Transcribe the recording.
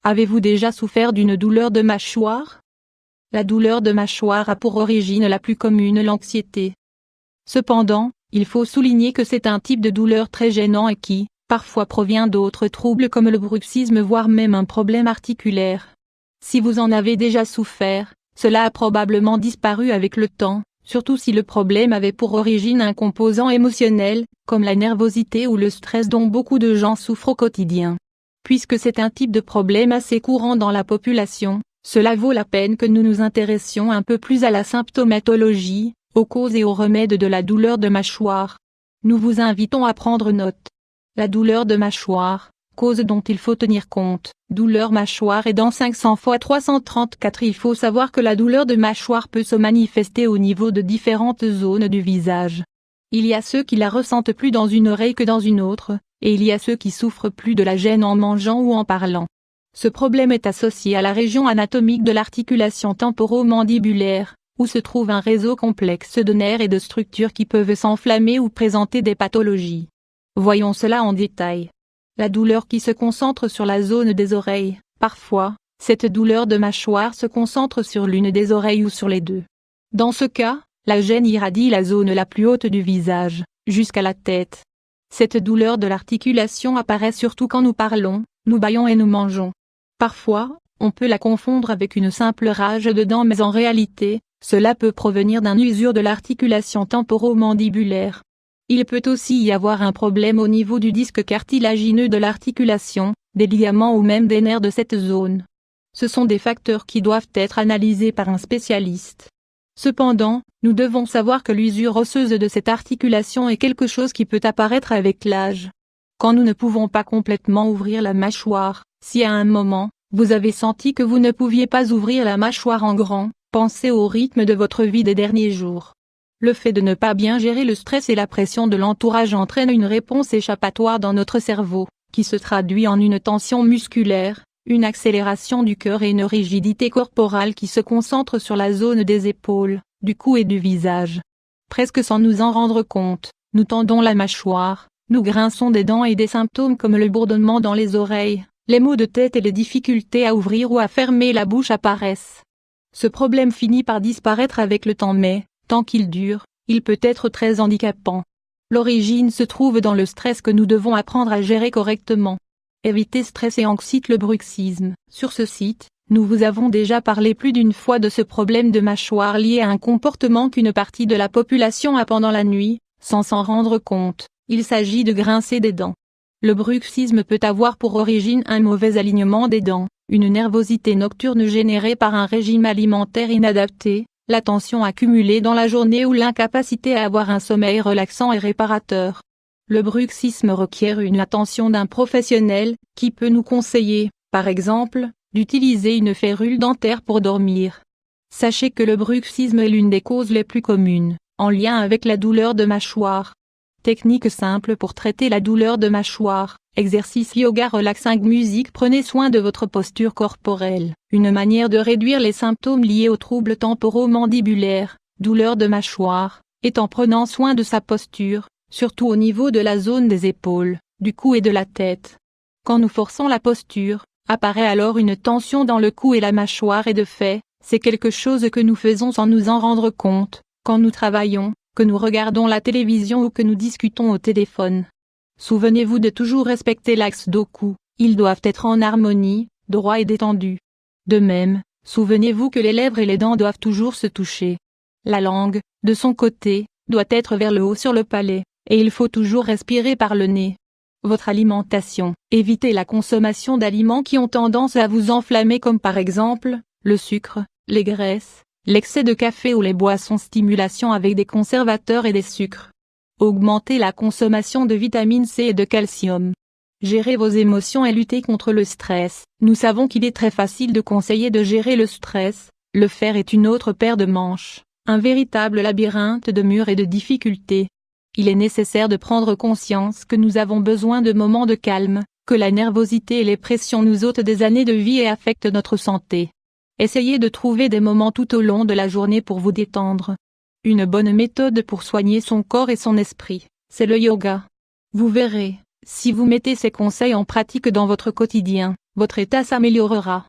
Avez-vous déjà souffert d'une douleur de mâchoire? La douleur de mâchoire a pour origine la plus commune l'anxiété. Cependant, il faut souligner que c'est un type de douleur très gênant et qui, parfois provient d'autres troubles comme le bruxisme voire même un problème articulaire. Si vous en avez déjà souffert, cela a probablement disparu avec le temps, surtout si le problème avait pour origine un composant émotionnel, comme la nervosité ou le stress dont beaucoup de gens souffrent au quotidien. Puisque c'est un type de problème assez courant dans la population, cela vaut la peine que nous nous intéressions un peu plus à la symptomatologie, aux causes et aux remèdes de la douleur de mâchoire. Nous vous invitons à prendre note. La douleur de mâchoire, cause dont il faut tenir compte. Douleur mâchoire et dents 500 x 334. Il faut savoir que la douleur de mâchoire peut se manifester au niveau de différentes zones du visage. Il y a ceux qui la ressentent plus dans une oreille que dans une autre, et il y a ceux qui souffrent plus de la gêne en mangeant ou en parlant. Ce problème est associé à la région anatomique de l'articulation temporomandibulaire, où se trouve un réseau complexe de nerfs et de structures qui peuvent s'enflammer ou présenter des pathologies. Voyons cela en détail. La douleur qui se concentre sur la zone des oreilles. Parfois, cette douleur de mâchoire se concentre sur l'une des oreilles ou sur les deux. Dans ce cas, la gêne irradie la zone la plus haute du visage, jusqu'à la tête. Cette douleur de l'articulation apparaît surtout quand nous parlons, nous bâillons et nous mangeons. Parfois, on peut la confondre avec une simple rage de dents mais en réalité, cela peut provenir d'une usure de l'articulation temporomandibulaire. Il peut aussi y avoir un problème au niveau du disque cartilagineux de l'articulation, des ligaments ou même des nerfs de cette zone. Ce sont des facteurs qui doivent être analysés par un spécialiste. Cependant, nous devons savoir que l'usure osseuse de cette articulation est quelque chose qui peut apparaître avec l'âge. Quand nous ne pouvons pas complètement ouvrir la mâchoire, si à un moment, vous avez senti que vous ne pouviez pas ouvrir la mâchoire en grand, pensez au rythme de votre vie des derniers jours. Le fait de ne pas bien gérer le stress et la pression de l'entourage entraîne une réponse échappatoire dans notre cerveau, qui se traduit en une tension musculaire, une accélération du cœur et une rigidité corporelle qui se concentre sur la zone des épaules, du cou et du visage. Presque sans nous en rendre compte, nous tendons la mâchoire, nous grinçons des dents et des symptômes comme le bourdonnement dans les oreilles, les maux de tête et les difficultés à ouvrir ou à fermer la bouche apparaissent. Ce problème finit par disparaître avec le temps mais, tant qu'il dure, il peut être très handicapant. L'origine se trouve dans le stress que nous devons apprendre à gérer correctement. Éviter stress et anxiété. Le bruxisme. Sur ce site, nous vous avons déjà parlé plus d'une fois de ce problème de mâchoire lié à un comportement qu'une partie de la population a pendant la nuit, sans s'en rendre compte. Il s'agit de grincer des dents. Le bruxisme peut avoir pour origine un mauvais alignement des dents, une nervosité nocturne générée par un régime alimentaire inadapté, la tension accumulée dans la journée ou l'incapacité à avoir un sommeil relaxant et réparateur. Le bruxisme requiert une attention d'un professionnel, qui peut nous conseiller, par exemple, d'utiliser une férule dentaire pour dormir. Sachez que le bruxisme est l'une des causes les plus communes, en lien avec la douleur de mâchoire. Technique simple pour traiter la douleur de mâchoire, exercice yoga relaxing musique. Prenez soin de votre posture corporelle. Une manière de réduire les symptômes liés aux troubles temporomandibulaires, douleur de mâchoire, est en prenant soin de sa posture, surtout au niveau de la zone des épaules, du cou et de la tête. Quand nous forçons la posture, apparaît alors une tension dans le cou et la mâchoire et de fait, c'est quelque chose que nous faisons sans nous en rendre compte, quand nous travaillons, que nous regardons la télévision ou que nous discutons au téléphone. Souvenez-vous de toujours respecter l'axe dos-cou, ils doivent être en harmonie, droits et détendus. De même, souvenez-vous que les lèvres et les dents doivent toujours se toucher. La langue, de son côté, doit être vers le haut sur le palais, et il faut toujours respirer par le nez. Votre alimentation. Évitez la consommation d'aliments qui ont tendance à vous enflammer comme par exemple, le sucre, les graisses, l'excès de café ou les boissons stimulation avec des conservateurs et des sucres. Augmentez la consommation de vitamine C et de calcium. Gérez vos émotions et luttez contre le stress. Nous savons qu'il est très facile de conseiller de gérer le stress, le faire est une autre paire de manches, un véritable labyrinthe de murs et de difficultés. Il est nécessaire de prendre conscience que nous avons besoin de moments de calme, que la nervosité et les pressions nous ôtent des années de vie et affectent notre santé. Essayez de trouver des moments tout au long de la journée pour vous détendre. Une bonne méthode pour soigner son corps et son esprit, c'est le yoga. Vous verrez, Si vous mettez ces conseils en pratique dans votre quotidien, votre état s'améliorera.